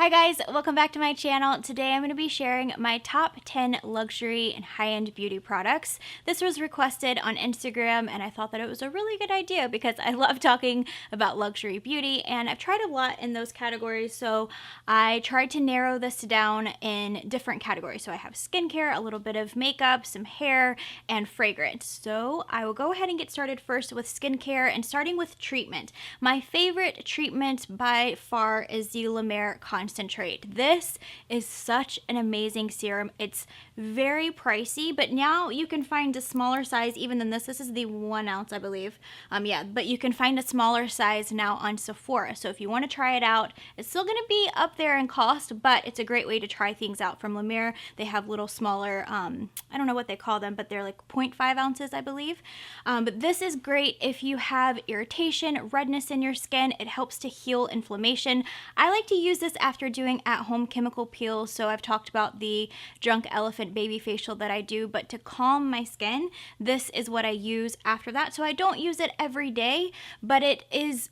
Hi guys, welcome back to my channel. Today I'm going to be sharing my top 10 luxury and high-end beauty products. This was requested on Instagram and I thought that it was a really good idea because I love talking about luxury beauty and I've tried a lot in those categories, so I tried to narrow this down in different categories. So I have skincare, a little bit of makeup, some hair, and fragrance. So I will go ahead and get started first with skincare and starting with treatment. My favorite treatment by far is the La Mer Concentrate. This is such an amazing serum. It's very pricey, but now you can find a smaller size even than this. This is the 1 ounce, I believe. But you can find a smaller size now on Sephora. So if you want to try it out, it's still going to be up there in cost, but it's a great way to try things out from La Mer. They have little smaller, I don't know what they call them, but they're like 0.5 ounces, I believe. But this is great if you have irritation, redness in your skin. It helps to heal inflammation. I like to use this after doing at-home chemical peels. So I've talked about the Drunk Elephant baby facial that I do, but to calm my skin, this is what I use after that. So I don't use it every day, but it is,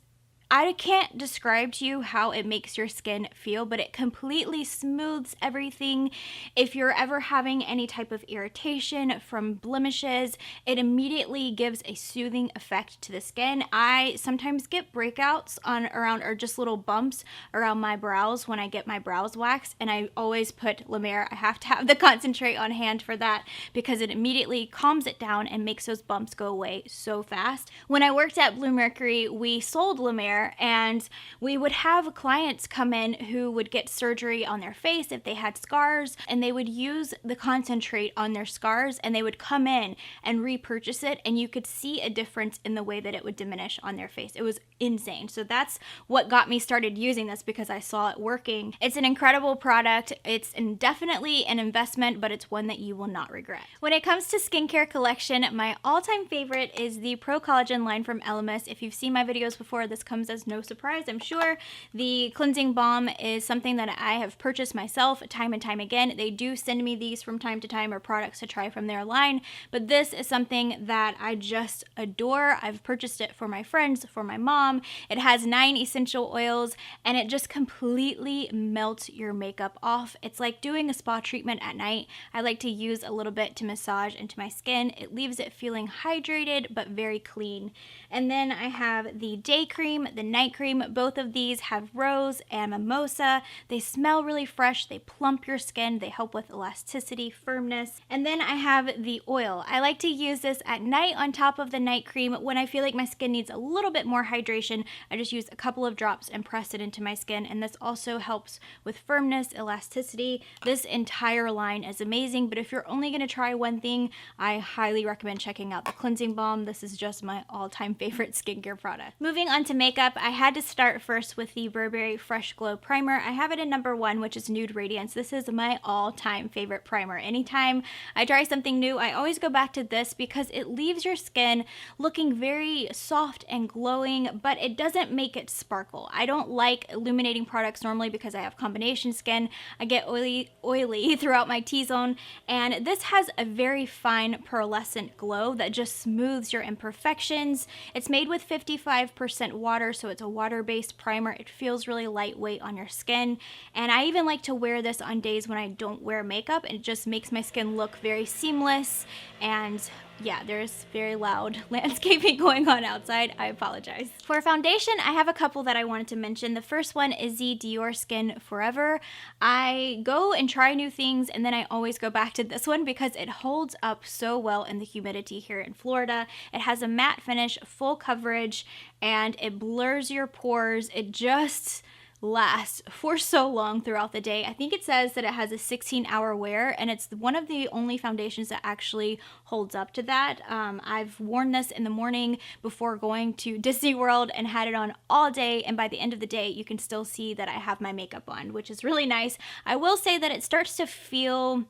I can't describe to you how it makes your skin feel, but it completely smooths everything. If you're ever having any type of irritation from blemishes, it immediately gives a soothing effect to the skin. I sometimes get breakouts or just little bumps around my brows when I get my brows waxed, and I always put La Mer. I have to have the concentrate on hand for that because it immediately calms it down and makes those bumps go away so fast. When I worked at Bluemercury, we sold La Mer, and we would have clients come in who would get surgery on their face if they had scars, and they would use the concentrate on their scars, and they would come in and repurchase it, and you could see a difference in the way that it would diminish on their face. It was insane. So that's what got me started using this, because I saw it working. It's an incredible product. It's definitely an investment, but it's one that you will not regret. When it comes to skincare collection, my all-time favorite is the Pro Collagen line from Elemis. If you've seen my videos before, this comes as no surprise, I'm sure. The cleansing balm is something that I have purchased myself time and time again. They do send me these from time to time, or products to try from their line, but this is something that I just adore. I've purchased it for my friends, for my mom. It has 9 essential oils, and it just completely melts your makeup off. It's like doing a spa treatment at night. I like to use a little bit to massage into my skin. It leaves it feeling hydrated but very clean. And then I have the day cream, the night cream. Both of these have rose and mimosa. They smell really fresh. They plump your skin. They help with elasticity, firmness. And then I have the oil. I like to use this at night on top of the night cream. When I feel like my skin needs a little bit more hydration, I just use a couple of drops and press it into my skin. And this also helps with firmness, elasticity. This entire line is amazing, but if you're only going to try one thing, I highly recommend checking out the cleansing balm. This is just my all-time favorite skincare product. Moving on to makeup, I had to start first with the Burberry Fresh Glow Primer. I have it in number 1, which is Nude Radiance. This is my all-time favorite primer. Anytime I try something new, I always go back to this because it leaves your skin looking very soft and glowing, but it doesn't make it sparkle. I don't like illuminating products normally because I have combination skin. I get oily throughout my T-zone, and this has a very fine pearlescent glow that just smooths your imperfections. It's made with 55% water, so it's a water-based primer. It feels really lightweight on your skin, and I even like to wear this on days when I don't wear makeup, and it just makes my skin look very seamless. And yeah, there's very loud landscaping going on outside. I apologize. For foundation, I have a couple that I wanted to mention. The first one is the Dior Skin Forever. I go and try new things, and then I always go back to this one because it holds up so well in the humidity here in Florida. It has a matte finish, full coverage, and it blurs your pores. It just lasts for so long throughout the day. I think it says that it has a 16-hour wear, and it's one of the only foundations that actually holds up to that. I've worn this in the morning before going to Disney World and had it on all day, and by the end of the day you can still see that I have my makeup on, which is really nice. I will say that it starts to feel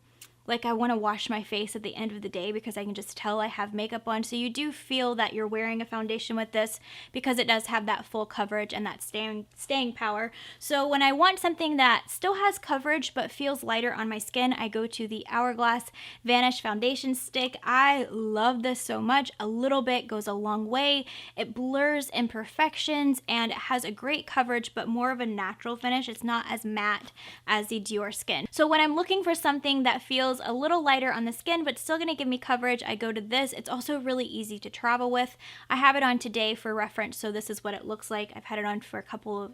like I want to wash my face at the end of the day because I can just tell I have makeup on. So you do feel that you're wearing a foundation with this because it does have that full coverage and that staying power. So when I want something that still has coverage but feels lighter on my skin, I go to the Hourglass Vanish Foundation Stick. I love this so much. A little bit goes a long way. It blurs imperfections and it has a great coverage but more of a natural finish. It's not as matte as the Dior Skin. So when I'm looking for something that feels a little lighter on the skin but still gonna give me coverage, I go to this. It's also really easy to travel with. I have it on today for reference, so this is what it looks like. I've had it on for a couple of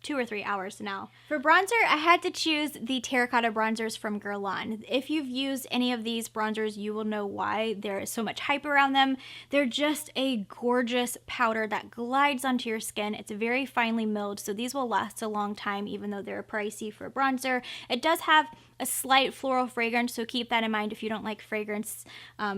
2 or 3 hours now. For bronzer, I had to choose the terracotta bronzers from Guerlain. If you've used any of these bronzers, you will know why there is so much hype around them. They're just a gorgeous powder that glides onto your skin. It's very finely milled, so these will last a long time even though they're pricey for a bronzer. It does have a slight floral fragrance, so keep that in mind if you don't like fragrance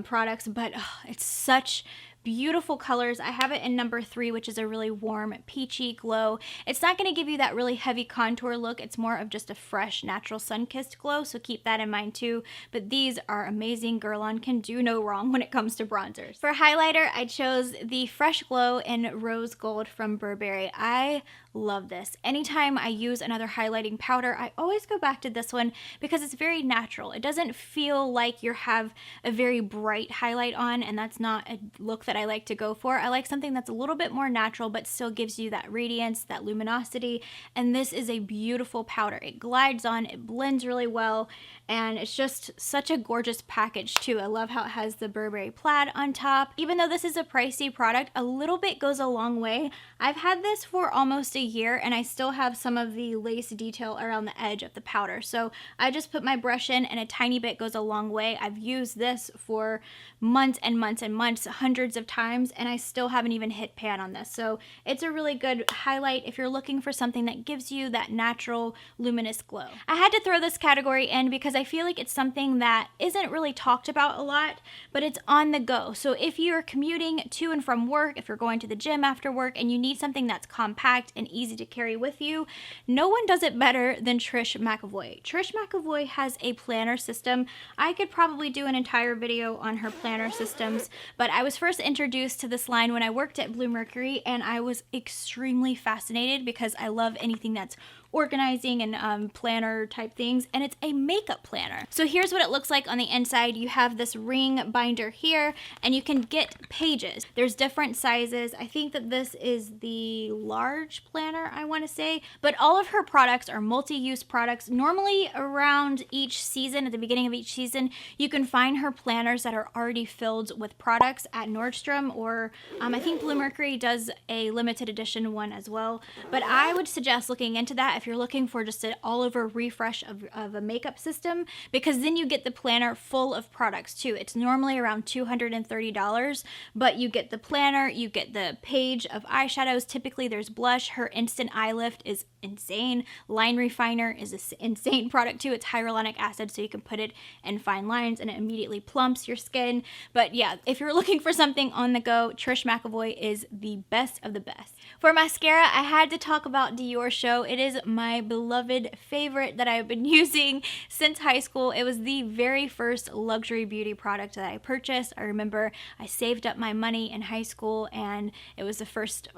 products, but it's such beautiful colors. I have it in number 3, which is a really warm peachy glow. It's not going to give you that really heavy contour look. It's more of just a fresh, natural sun-kissed glow, so keep that in mind too. But these are amazing. Guerlain can do no wrong when it comes to bronzers. For highlighter, I chose the Fresh Glow in Rose Gold from Burberry. I love this. Anytime I use another highlighting powder, I always go back to this one because it's very natural. It doesn't feel like you have a very bright highlight on, and that's not a look that I like to go for. I like something that's a little bit more natural but still gives you that radiance, that luminosity, and this is a beautiful powder. It glides on, it blends really well, and it's just such a gorgeous package too. I love how it has the Burberry plaid on top. Even though this is a pricey product, a little bit goes a long way. I've had this for almost a year and I still have some of the lace detail around the edge of the powder. So I just put my brush in and a tiny bit goes a long way. I've used this for months and months and months, hundreds of times, and I still haven't even hit pan on this. So it's a really good highlight if you're looking for something that gives you that natural luminous glow. I had to throw this category in because I feel like it's something that isn't really talked about a lot, but it's on the go. So if you're commuting to and from work, if you're going to the gym after work and you need something that's compact and easy to carry with you, no one does it better than Trish McEvoy. Trish McEvoy has a planner system. I could probably do an entire video on her planner systems, but I was first introduced to this line when I worked at Bluemercury, and I was extremely fascinated because I love anything that's organizing and planner type things, and it's a makeup planner. So here's what it looks like on the inside. You have this ring binder here, and you can get pages. There's different sizes. I think that this is the large planner, I want to say, but all of her products are multi-use products. Normally around each season, at the beginning of each season, you can find her planners that are already filled with products at Nordstrom, or I think Bluemercury does a limited edition one as well, but I would suggest looking into that if you're looking for just an all-over refresh of a makeup system, because then you get the planner full of products too. It's normally around $230, but you get the planner, you get the page of eyeshadows. Typically there's blush. Her Instant Eye Lift is insane. Line Refiner is an insane product too. It's hyaluronic acid, so you can put it in fine lines and it immediately plumps your skin. But yeah, if you're looking for something on the go, Trish McEvoy is the best of the best. For mascara, I had to talk about Dior Show. It is my beloved favorite that I've been using since high school. It was the very first luxury beauty product that I purchased. I remember I saved up my money in high school and it was the first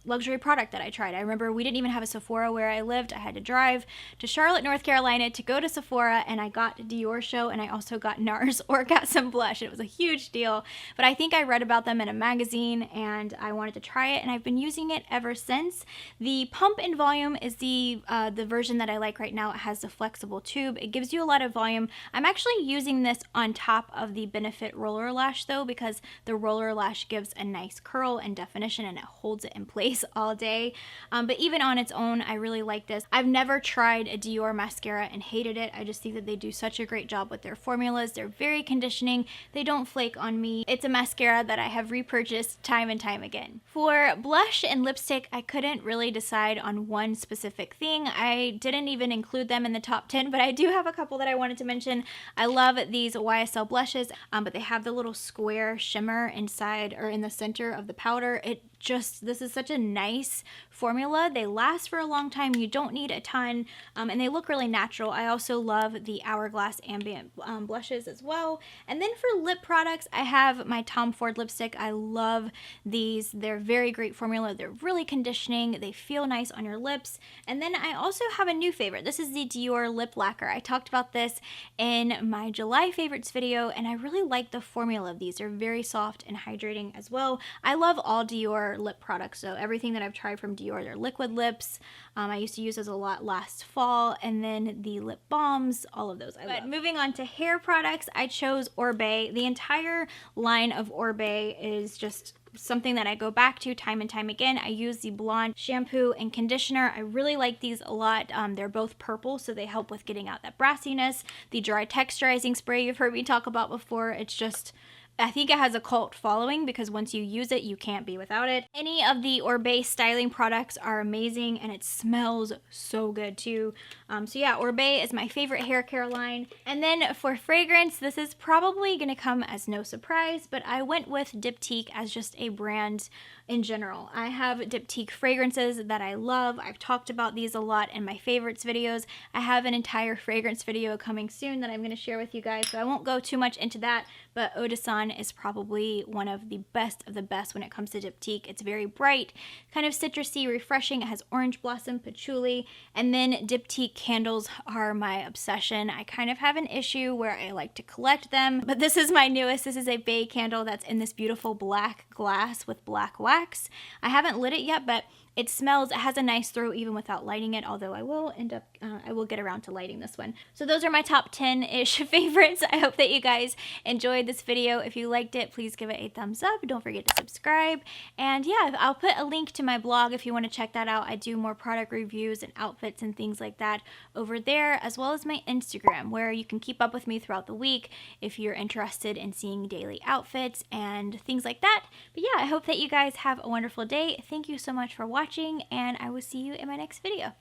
luxury product that I tried. I remember we didn't even have a Sephora where I lived. I had to drive to Charlotte, North Carolina to go to Sephora, and I got Dior Show, and I also got NARS Orgasm Blush. It was a huge deal, but I think I read about them in a magazine and I wanted to try it, and I've been using it ever since. The Pump and Volume is the version that I like right now. It has the flexible tube. It gives you a lot of volume. I'm actually using this on top of the Benefit Roller Lash though, because the Roller Lash gives a nice curl and definition and it holds it in place all day. But even on its own, I really like this. I've never tried a Dior mascara and hated it. I just think that they do such a great job with their formulas. They're very conditioning. They don't flake on me. It's a mascara that I have repurchased time and time again. For blush and lipstick, I couldn't really decide on one specific specific thing. I didn't even include them in the top 10, but I do have a couple that I wanted to mention. I love these YSL blushes, but they have the little square shimmer inside or in the center of the powder. This is such a nice formula. They last for a long time. You don't need a ton, and they look really natural. I also love the Hourglass Ambient blushes as well. And then for lip products, I have my Tom Ford lipstick. I love these. They're very great formula. They're really conditioning. They feel nice on your lips. And then I also have a new favorite. This is the Dior Lip Lacquer. I talked about this in my July favorites video, and I really like the formula of these. They're very soft and hydrating as well. I love all Dior lip products, so everything that I've tried from Dior, their liquid lips, I used to use those a lot last fall, and then the lip balms, all of those I love. Moving on to hair products, I chose Oribe. The entire line of Oribe is just something that I go back to time and time again. I use the blonde shampoo and conditioner. I really like these a lot. They're both purple, so they help with getting out that brassiness. The dry texturizing spray you've heard me talk about before, it's just, I think it has a cult following because once you use it, you can't be without it. Any of the Oribe styling products are amazing, and it smells so good too. So yeah, Oribe is my favorite hair care line. And then for fragrance, this is probably going to come as no surprise, but I went with Diptyque as just a brand in general. I have Diptyque fragrances that I love. I've talked about these a lot in my favorites videos. I have an entire fragrance video coming soon that I'm going to share with you guys, so I won't go too much into that, but Eau de Sun is probably one of the best when it comes to Diptyque. It's very bright, kind of citrusy, refreshing. It has orange blossom, patchouli, and then Diptyque candles are my obsession. I kind of have an issue where I like to collect them, but this is my newest. This is a Bay candle that's in this beautiful black glass with black wax. I haven't lit it yet, but it smells, it has a nice throw even without lighting it, although I will get around to lighting this one. So those are my top 10-ish favorites. I hope that you guys enjoyed this video. If you liked it, please give it a thumbs up. Don't forget to subscribe. And yeah, I'll put a link to my blog if you want to check that out. I do more product reviews and outfits and things like that over there, as well as my Instagram, where you can keep up with me throughout the week if you're interested in seeing daily outfits and things like that. But yeah, I hope that you guys have a wonderful day. Thank you so much for watching, and I will see you in my next video.